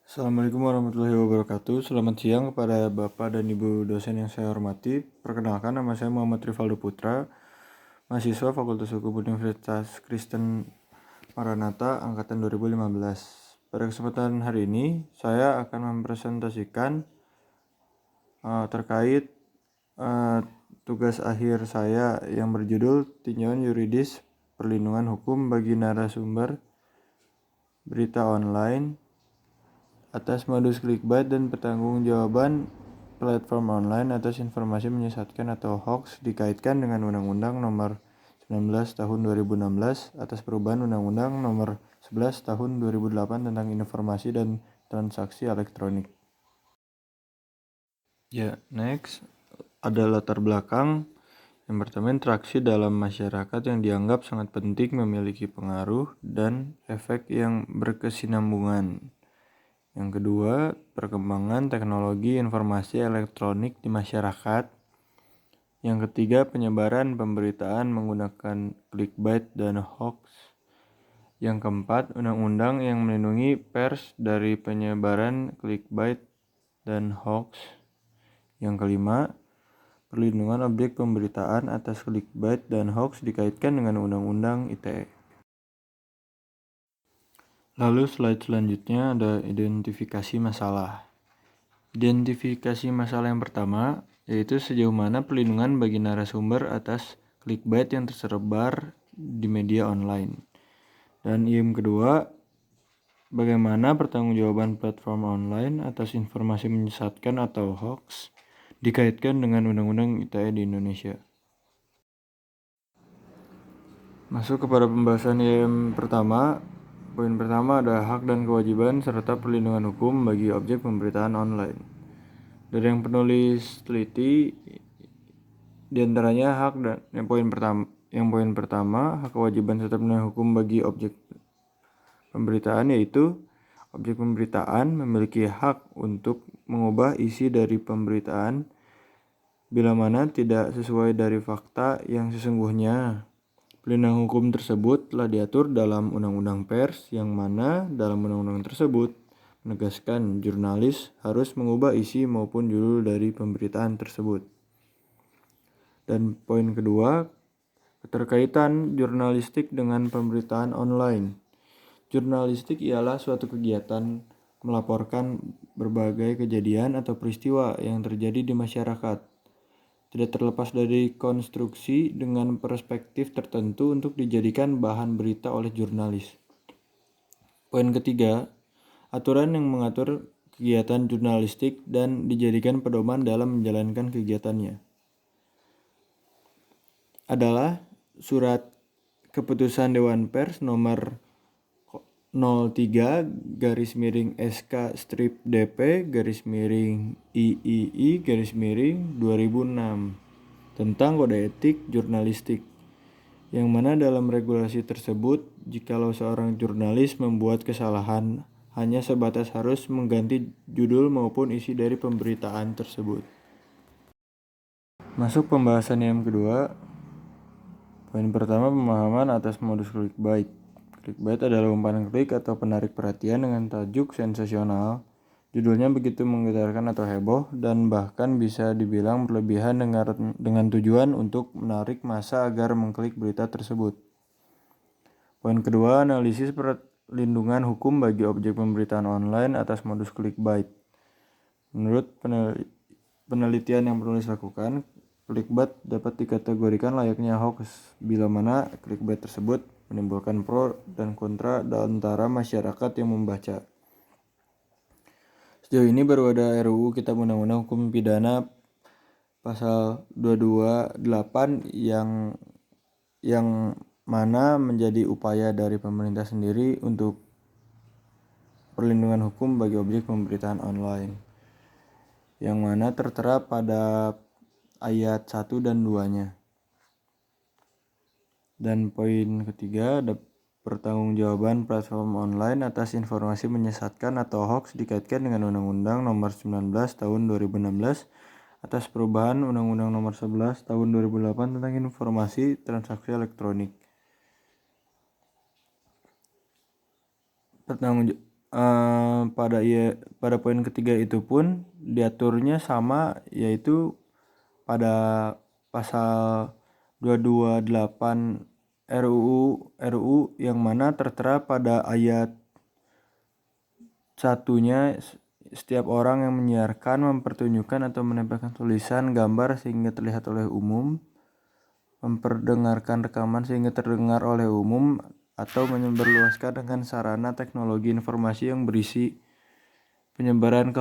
Assalamualaikum warahmatullahi wabarakatuh. Selamat siang kepada Bapak dan Ibu dosen yang saya hormati. Perkenalkan, nama saya Muhammad Rivaldo Putra, mahasiswa Fakultas Hukum Universitas Kristen Maranatha angkatan 2015. Pada kesempatan hari ini, saya akan mempresentasikan terkait tugas akhir saya yang berjudul Tinjauan Yuridis Perlindungan Hukum bagi Narasumber Berita Online atas modus clickbait dan pertanggungjawaban platform online atas informasi menyesatkan atau hoax dikaitkan dengan Undang-Undang Nomor 19 Tahun 2016 atas perubahan Undang-Undang Nomor 11 Tahun 2008 tentang informasi dan transaksi elektronik. Next ada latar belakang. Yang pertama, interaksi dalam masyarakat yang dianggap sangat penting memiliki pengaruh dan efek yang berkesinambungan. Yang kedua, perkembangan teknologi informasi elektronik di masyarakat. Yang ketiga, penyebaran pemberitaan menggunakan clickbait dan hoax. Yang keempat, undang-undang yang melindungi pers dari penyebaran clickbait dan hoax. Yang kelima, perlindungan objek pemberitaan atas clickbait dan hoax dikaitkan dengan Undang-Undang ITE. Lalu slide selanjutnya ada identifikasi masalah. Identifikasi masalah yang pertama yaitu sejauh mana perlindungan bagi narasumber atas clickbait yang tersebar di media online. Dan yang kedua, bagaimana pertanggungjawaban platform online atas informasi menyesatkan atau hoax dikaitkan dengan Undang-Undang ITE di Indonesia. Masuk kepada pembahasan yang pertama. Poin pertama ada hak dan kewajiban serta perlindungan hukum bagi objek pemberitaan online. Dari yang penulis teliti, diantaranya hak dan yang poin pertama hak kewajiban serta perlindungan hukum bagi objek pemberitaan, yaitu objek pemberitaan memiliki hak untuk mengubah isi dari pemberitaan bila mana tidak sesuai dari fakta yang sesungguhnya. Perlindungan hukum tersebut telah diatur dalam Undang-Undang Pers, yang mana dalam undang-undang tersebut menegaskan jurnalis harus mengubah isi maupun judul dari pemberitaan tersebut. Dan poin kedua, keterkaitan jurnalistik dengan pemberitaan online. Jurnalistik ialah suatu kegiatan melaporkan berbagai kejadian atau peristiwa yang terjadi di masyarakat, tidak terlepas dari konstruksi dengan perspektif tertentu untuk dijadikan bahan berita oleh jurnalis. Poin ketiga, aturan yang mengatur kegiatan jurnalistik dan dijadikan pedoman dalam menjalankan kegiatannya adalah Surat Keputusan Dewan Pers nomor 03-DP-III-III-2006 tentang kode etik jurnalistik, yang mana dalam regulasi tersebut jikalau seorang jurnalis membuat kesalahan hanya sebatas harus mengganti judul maupun isi dari pemberitaan tersebut. Masuk pembahasan yang kedua. Poin pertama, pemahaman atas modus clickbait. Clickbait adalah umpan klik atau penarik perhatian dengan tajuk sensasional. Judulnya begitu menggetarkan atau heboh dan bahkan bisa dibilang berlebihan dengan tujuan untuk menarik massa agar mengklik berita tersebut. Poin kedua, analisis perlindungan hukum bagi objek pemberitaan online atas modus clickbait. Menurut penelitian yang penulis lakukan, clickbait dapat dikategorikan layaknya hoax bila mana clickbait tersebut menimbulkan pro dan kontra antara masyarakat yang membaca. Sejauh ini baru ada RUU Kitab Undang-Undang Hukum Pidana pasal 228 yang mana menjadi upaya dari pemerintah sendiri untuk perlindungan hukum bagi objek pemberitaan online, yang mana tertera pada ayat 1 dan 2-nya. Dan poin ketiga, ada pertanggungjawaban platform online atas informasi menyesatkan atau hoax dikaitkan dengan Undang-Undang Nomor 19 Tahun 2016 atas perubahan Undang-Undang Nomor 11 Tahun 2008 tentang informasi transaksi elektronik. pada poin ketiga itu pun diaturnya sama, yaitu pada pasal 228 RUU yang mana tertera pada ayat satunya, setiap orang yang menyiarkan, mempertunjukkan atau menempelkan tulisan, gambar sehingga terlihat oleh umum, memperdengarkan rekaman sehingga terdengar oleh umum, atau menyebarluaskan dengan sarana teknologi informasi yang berisi penyerangan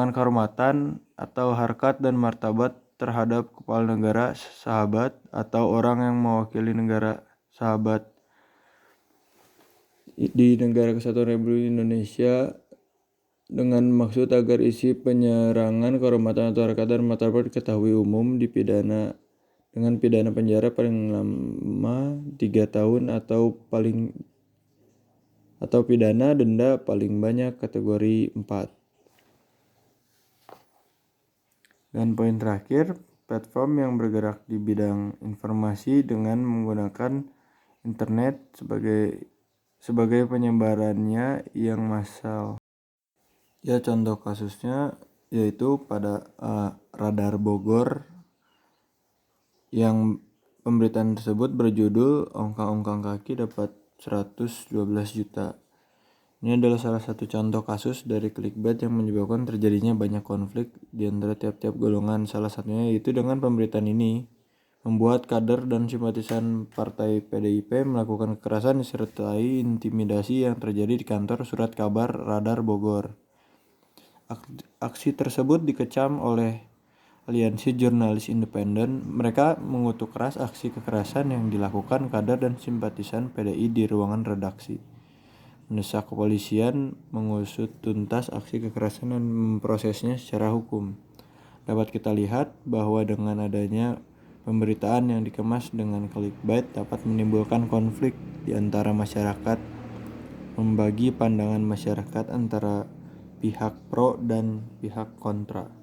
kehormatan atau harkat dan martabat terhadap kepala negara, sahabat, atau orang yang mewakili negara sahabat di Negara Kesatuan Republik Indonesia, dengan maksud agar isi penyerangan kehormatan atau harkat dan martabat diketahui umum, dipidana dengan pidana penjara paling lama 3 tahun atau pidana denda paling banyak kategori 4. Dan poin terakhir, platform yang bergerak di bidang informasi dengan menggunakan internet sebagai penyebarannya yang massal. Ya, contoh kasusnya yaitu pada Radar Bogor, yang pemberitaan tersebut berjudul "Ongkang-ongkang kaki dapat 112 juta". Ini adalah salah satu contoh kasus dari clickbait yang menyebabkan terjadinya banyak konflik di antara tiap-tiap golongan. Salah satunya yaitu dengan pemberitaan ini membuat kader dan simpatisan partai PDIP melakukan kekerasan disertai intimidasi yang terjadi di kantor Surat Kabar Radar Bogor. Aksi tersebut dikecam oleh Aliansi Jurnalis Independen. Mereka mengutuk keras aksi kekerasan yang dilakukan kader dan simpatisan PDI di ruangan redaksi, mendesak kepolisian mengusut tuntas aksi kekerasan dan memprosesnya secara hukum. Dapat kita lihat bahwa dengan adanya pemberitaan yang dikemas dengan clickbait dapat menimbulkan konflik di antara masyarakat, membagi pandangan masyarakat antara pihak pro dan pihak kontra.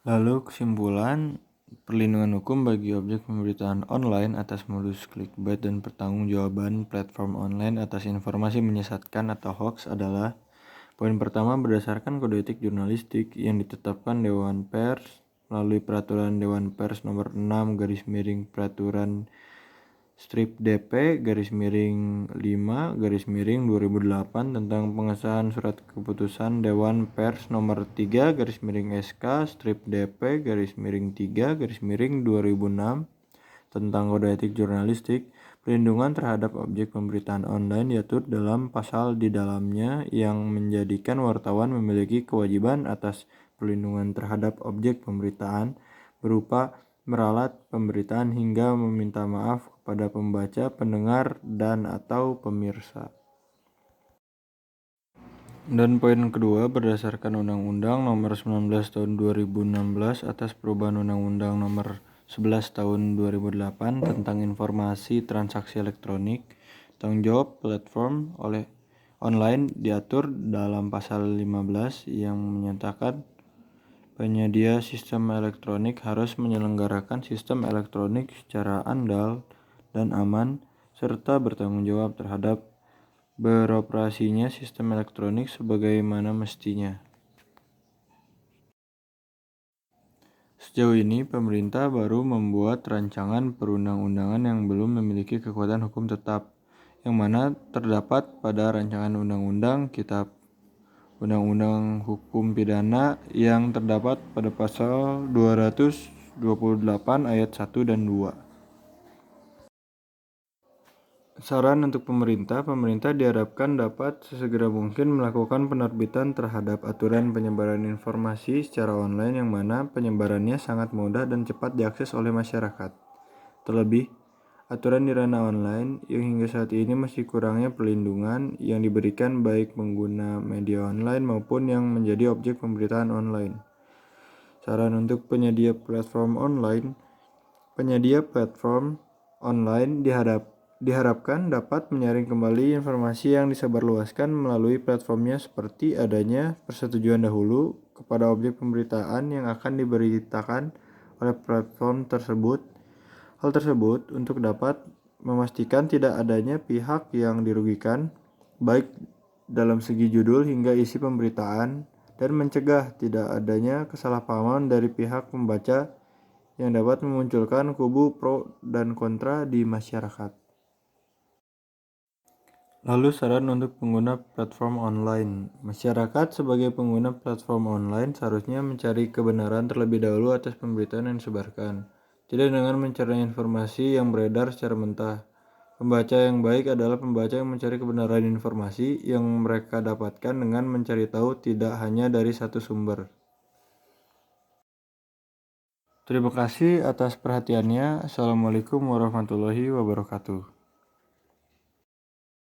Lalu kesimpulan, perlindungan hukum bagi objek pemberitaan online atas modus clickbait dan pertanggungjawaban platform online atas informasi menyesatkan atau hoax adalah: poin pertama, berdasarkan kode etik jurnalistik yang ditetapkan Dewan Pers melalui Peraturan Dewan Pers Nomor 6 Peraturan /DP/5/2008 tentang pengesahan surat keputusan Dewan Pers Nomor 3 SK/DP/3/2006 tentang kode etik jurnalistik. Perlindungan terhadap objek pemberitaan online diatur dalam pasal di dalamnya yang menjadikan wartawan memiliki kewajiban atas perlindungan terhadap objek pemberitaan berupa meralat pemberitaan hingga meminta maaf kepada pembaca, pendengar, dan atau pemirsa. Dan poin kedua, berdasarkan Undang-Undang Nomor 19 Tahun 2016 atas perubahan Undang-Undang Nomor 11 Tahun 2008 tentang informasi transaksi elektronik, tanggung jawab platform online diatur dalam pasal 15 yang menyatakan penyedia sistem elektronik harus menyelenggarakan sistem elektronik secara andal dan aman, serta bertanggung jawab terhadap beroperasinya sistem elektronik sebagaimana mestinya. Sejauh ini, pemerintah baru membuat rancangan perundang-undangan yang belum memiliki kekuatan hukum tetap, yang mana terdapat pada rancangan undang-undang Kitab Undang-Undang Hukum Pidana yang terdapat pada pasal 228 ayat 1 dan 2. Saran untuk pemerintah diharapkan dapat sesegera mungkin melakukan penerbitan terhadap aturan penyebaran informasi secara online yang mana penyebarannya sangat mudah dan cepat diakses oleh masyarakat. Terlebih, aturan di ranah online yang hingga saat ini masih kurangnya perlindungan yang diberikan baik pengguna media online maupun yang menjadi objek pemberitaan online. Saran untuk penyedia platform online diharapkan dapat menyaring kembali informasi yang disebarluaskan melalui platformnya, seperti adanya persetujuan dahulu kepada objek pemberitaan yang akan diberitakan oleh platform tersebut. Hal tersebut untuk dapat memastikan tidak adanya pihak yang dirugikan baik dalam segi judul hingga isi pemberitaan, dan mencegah tidak adanya kesalahpahaman dari pihak pembaca yang dapat memunculkan kubu pro dan kontra di masyarakat. Lalu saran untuk pengguna platform online. Masyarakat sebagai pengguna platform online seharusnya mencari kebenaran terlebih dahulu atas pemberitaan yang disebarkan, tidak dengan mencari informasi yang beredar secara mentah. Pembaca yang baik adalah pembaca yang mencari kebenaran informasi yang mereka dapatkan dengan mencari tahu tidak hanya dari satu sumber. Terima kasih atas perhatiannya. Assalamualaikum warahmatullahi wabarakatuh.